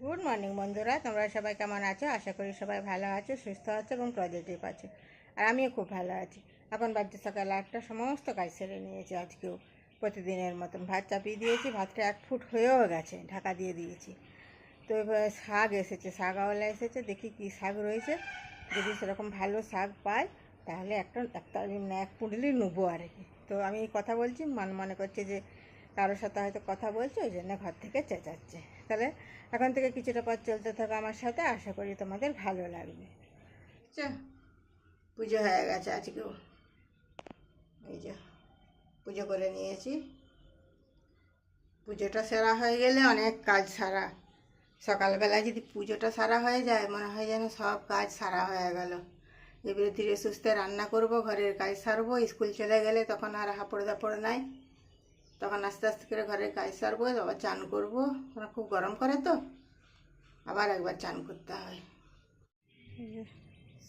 Good morning বন্ধুরা, তোমরা সবাই কেমন আছো? আশা করি সবাই ভালো আছো, সুস্থ আছো এবং পজিটিভ আছো। আর আমিও খুব ভালো আছি। এখন বাজে সকাল 8টা, সমস্ত কাজ সেরে নিয়েছি। আজকেও প্রতিদিনের মতন ভাত চাপিয়ে দিয়েছি, ভাতটা 1 ফুট হয়েও গেছে, ঢাকা দিয়ে দিয়েছি। তো এবার শাক এসেছে, শাকওয়ালা এসেছে, দেখি কী শাক রয়েছে। যদি সেরকম ভালো শাক পাই তাহলে এক পুঁটলি নেবো আর কি। তো আমি কথা বলছি, মনে করছে যে কারোর সাথে হয়তো কথা বলছে, ওই জন্য ঘর থেকে চেঁচাচ্ছে। তাহলে এখন থেকে কিছুটা পথ চলতে থাকো আমার সাথে, আশা করি তোমাদের ভালো লাগবে। পুজো হয়ে গেছে আজকেও, এই যে পুজো করে নিয়েছি। পুজোটা সারা হয়ে গেলে অনেক কাজ সারা। সকালবেলা যদি পুজোটা সারা হয়ে যায় মনে হয় যেন সব কাজ সারা হয়ে গেল। এবারে ধীরে সুস্থে রান্না করব, ঘরের কাজ সারবো। স্কুল চলে গেলে তখন আর হাঁপড় দাপড় নাই, তখন আস্তে আস্তে করে ঘরের কাজ সারবো, আবার চান করবো। খুব গরম করে তো আবার একবার চান করতে হয়।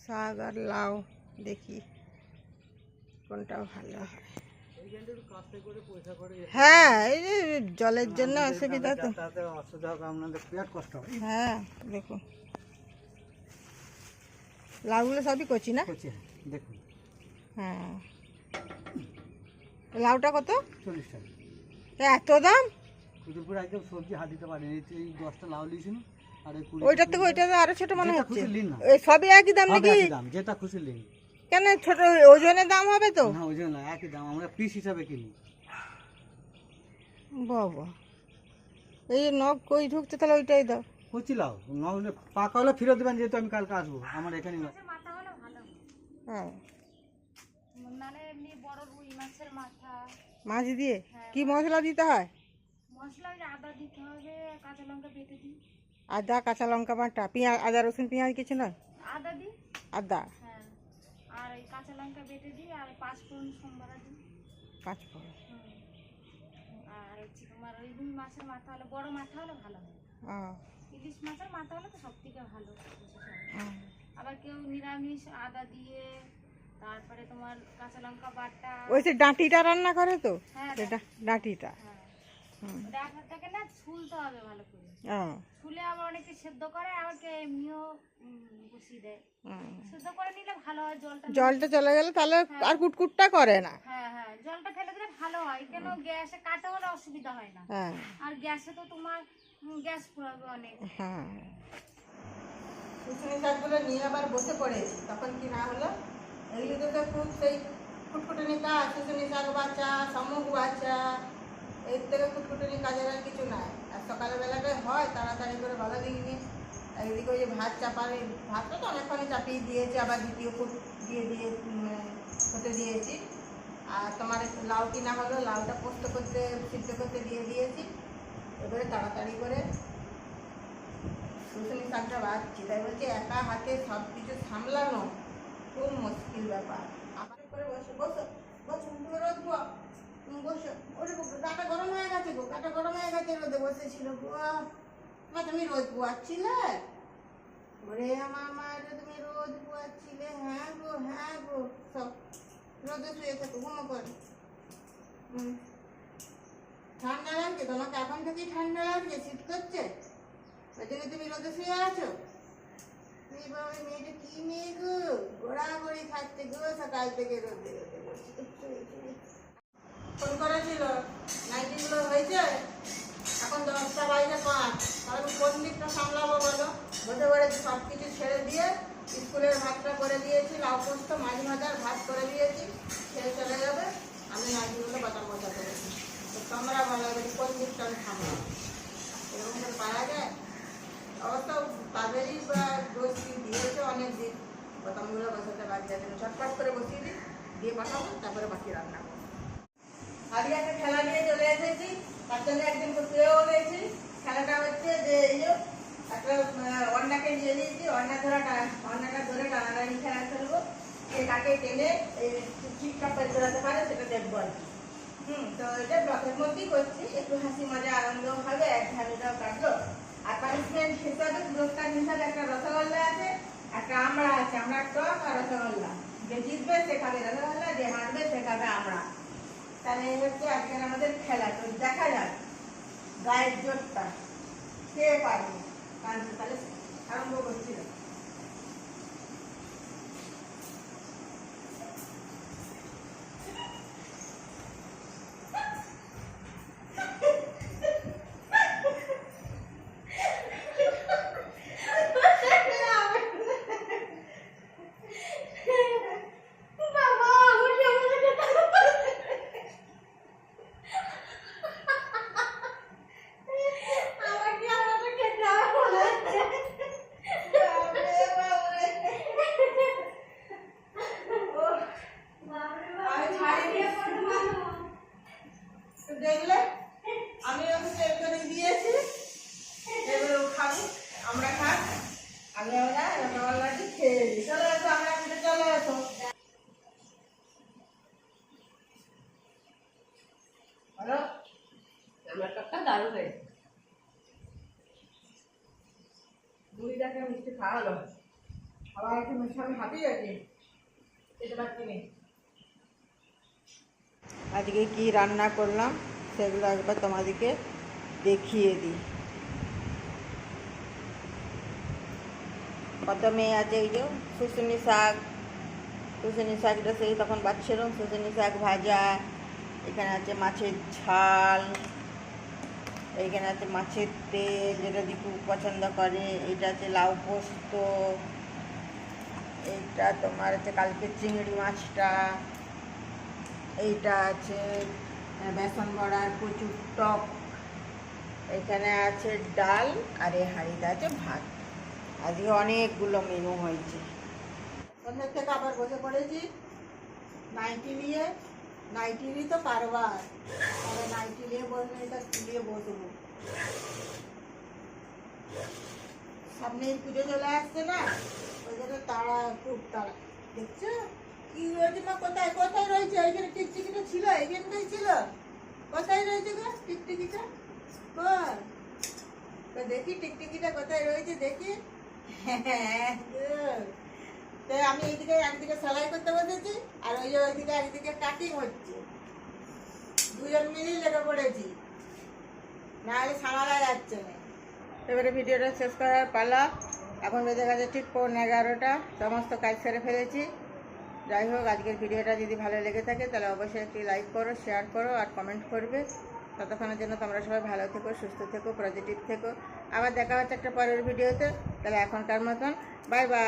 শাক আর লাউ, দেখি কোনটা ভালো হয়। হ্যাঁ, এই যে জলের জন্য অসুবিধা তো। হ্যাঁ দেখুন, লাউগুলো সবই কচি না? দেখুন, হ্যাঁ। লাউটা কত? 40 টাকা। এত দাম? কুতুরপুর একদম সবজি হাত দিতে পারেন। এই 10টা লাউ লিয়েছিল, আর ওইটার থেকে ওইটা আরো ছোট মনে হচ্ছে। এই সবই একই দাম নাকি? একই দাম, যেটা খুশি লিন। কেন ছোট ওজনের দাম হবে তো? না, ওজন না, একই দাম, আমরা পিস হিসাবে কিনি। বাবা, এই যে নখ কই ঢুকছে, তাহলে ওইটাই দাও। কচি লাউ নইলে পাকা হলে ফেরত দেবেন, যেহেতু আমি কালকে আসবো আমার এখানে। হ্যাঁ, মানে এমনি বড় রুই মাছের মাথা। মাছ দিয়ে কি মশলা দিতে হয়? মশলা আদা দিতে হবে, কাঁচা লঙ্কা বেটে দিই। আদা, কাঁচা লঙ্কা বাটা, পেঁয়াজ, আদা রসুন পেঁয়াজ কিছু নয়? আদা দিই, আদা, হ্যাঁ। আর এই কাঁচা লঙ্কা বেটে দিই, আর 5 ফোড়ন সম্বারা দিই। 5 ফোড়ন। আর হচ্ছে তোমার ওই রুই মাছের মাথা হলে, বড় মাথা হলে ভালো হয়। ইলিশ মাছের মাথা হলে তো সব থেকে ভালো। আবার কেউ নিরামিষ আদা দিয়ে, তারপরে তোমার কাঁচা লঙ্কা বাটা। ওই যে ডাঁটিটা রান্না করে তো? হ্যাঁ, ডাঁটিটা। ডাঁটাটাকে না ছুলতে হবে ভালো করে। ছুলে আবার অনেকে সেদ্ধ করে, আবার কে এমনিও বসিয়ে দেয়। সেদ্ধ করে নিলে ভালো হয়। জলটা চলে গেলে তাহলে আর কুটকুটটা করে না। হ্যাঁ হ্যাঁ, জলটা ফেলে দিলে ভালো হয়, কেন গ্যাসে কাটা হলে অসুবিধা হয় না। আর গ্যাসে তো তোমার গ্যাস পুরাবে অনেক। হ্যাঁ, শুকনো শাকগুলো নিয়ে আবার বসে পড়েছি, তখন কি না হলো, এগুলো তো খুব সেই ফুটফুটনি কাজ। শুকনো শাক বাচ্চা, শামুক বাচ্চা, এর থেকে ফুটফুটনি কাজের আর কিছু নাই। আর সকালবেলাটায় হয় তাড়াতাড়ি করে ভালো দিইনি। একদিকে ওই যে ভাত চাপারে, ভাতটা তো অনেকক্ষণই চাপিয়ে দিয়েছি, আবার দ্বিতীয় ফুট দিয়ে হতে দিয়েছি। আর তোমার লাউ কিনা হলো, লাউটা সিদ্ধ করতে দিয়ে দিয়েছি। এবারে তাড়াতাড়ি করে শুকনো শাকটা বাঁচছি। তাই বলছি একা হাতে সব কিছু সামলানো খুব মুশকিল ব্যাপার। আবার করে বসো বসো বসো, রোদ বসো। ওরে গাটা গরম হয়ে গেছে গো, গাটা গরম হয়ে গেছে, রোদে বসেছিল গো। মা তুমি রোদ পোয়াচ্ছিলে? ওরে আমার মা, তুমি রোদ পোয়াচ্ছিলে? হ্যাঁ গো, হ্যাঁ গো। সব রোদে শুয়ে থাকো, ঘুমো করে। ঠান্ডা লাগছে তোমাকে? এখন থেকেই ঠান্ডা লাগছে, শীত করছে, ওই জন্য তুমি রোদে শুয়ে আছো? এই বাবা, মেয়েটা কি মেয়ে গো, ঘোরাঘুরি খাচ্ছে গো সকাল থেকে রোদে রোদে বসে। ফোন করেছিল, নাইটিগুলো হয়েছে? এখন 10টা বাজে 5, তাহলে কোন দিকটা সামলাবো বলো? বসে পড়ে সব কিছু ছেড়ে দিয়ে স্কুলের ভাতটা করে দিয়েছি, লাউ পোস্ত মাছ ভাজার ভাত করে দিয়েছি, খেয়ে চলে যাবে। আমি নাইটিগুলো বাতাম মজা করেছি। তো তোমরা ভালো কোন দিকটা আমি সামলাবো? এরকম করে পারা যায়? অবশ্য তাদেরই দোষ দিয়েছে অনেক দিন, বোতামগুলো বসাতে বাদ যাচ্ছে না। ছটফট করে বসিয়ে দিই, দিয়ে পাঠাবো, তারপরে বাকি রান্না করবো। আগে একটা খেলা নিয়ে চলে এসেছি, তার জন্য একদিন শুয়েও দিয়েছি। খেলাটা হচ্ছে যে এই যে একটা অন্নাকে নিয়ে নিয়েছি, অন্নাটা ধরে টানাটানি খেলা খেলবো। সে কাকে টেনে এই ঠিকঠাক করে বেরোতে পারে সেটা দেখবো আর কি। তো এটা ব্লকের মধ্যেই করছি, একটু হাসি মজা আনন্দ হবে, এক ঝামেলাও কাটলো। আর পানিশমেন্ট হিসাবে, পুরস্কার হিসাবে একটা রসগোল্লা আছে, একটা আমড়া আছে, আমরা টক আর রসগোল্লা। যে জিতবে সে খাবে রসগোল্লা, যে হারবে সে খাবে আমড়া। তাহলে এই হচ্ছে আজকের আমাদের খেলা। তো দেখা যাক গায়ের জোরটা কে পারবে। তাহলে আরম্ভ করছিল। দেখলে আমি ওকে সেভ করে দিয়েছি, এবারে ও খাবো, আমরা খাই, আমি আমরা রান্নাবান্নাটি খেয়ে দিই। চলে এসো, আমরা একসাথে চলে এসো। হ্যালো, টমাটোটা দারুণ হয়েছে। দুইটাকে মিষ্টি খাওয়ালো, আবার একটু মিষ্টি আমি হাঁপিয়ে আছি, খেতে পারছি না। আজকে কি রান্না করলাম সেগুলো একবার তোমাদেরকে দেখিয়ে দিই। কত মেয়ে আছে, এই যে শুশুনি শাকটা সেই তখন বাচ্চারম শুশুনি শাক ভাজা, এখানে আছে মাছের ঝাল, এইখানে আছে মাছের তেল যেটা দিকু পছন্দ করে, এইটা আছে লাউ পোস্ত, এইটা তোমার আছে কালকে চিংড়ি মাছটা, এইটা আছে বেসন বড়ার প্রচুর টক, এখানে আছে ডাল, আর এই হাঁড়িতে আছে ভাত। আজকে অনেকগুলো মেনু হয়েছে। সন্ধ্যের থেকে আবার বসে পড়েছি নাইটি নিয়ে, নাইটিরই তো কারবার, তাহলে নাইটি নিয়ে বসবো, এটা নিয়ে বসবো। সামনে পুজো চলে আসছে না, ওই জন্য তাড়া, খুব তাড়া। দেখছো কি রয়েছে মা, কোথায় কোথায় রয়েছে? এইখানে টিকটিকিটা ছিল, এইখানটাই ছিল, কোথায় রয়েছে গো টিকটিকিটা? কই তো দেখি টিকটিকিটা কোথায় রয়েছে, দেখি। হ্যাঁ, তো আমি এইদিকে একদিকে সেলাই করতে বসেছি, আর ওই যে ওইদিকে একদিকে কাটিং হচ্ছে, দুজন মিলেই লেগে পড়েছি, নাহলে সামালা যাচ্ছে না। এবারে ভিডিওটা শেষ করার পালা, এখন বেজে গেছে ঠিক 11:15, সমস্ত কাজ সেরে ফেলেছি। যাই হোক, আজকের ভিডিওটা যদি ভালো লেগে থাকে তাহলে অবশ্যই একটি লাইক করো, শেয়ার করো আর কমেন্ট করবে। ততক্ষণের জন্য তোমরা সবাই ভালো থেকো, সুস্থ থেকো, পজিটিভ থেকো। আবার দেখা হচ্ছে একটা পরের ভিডিওতে। তাহলে এখনকার মতন বাই বাই।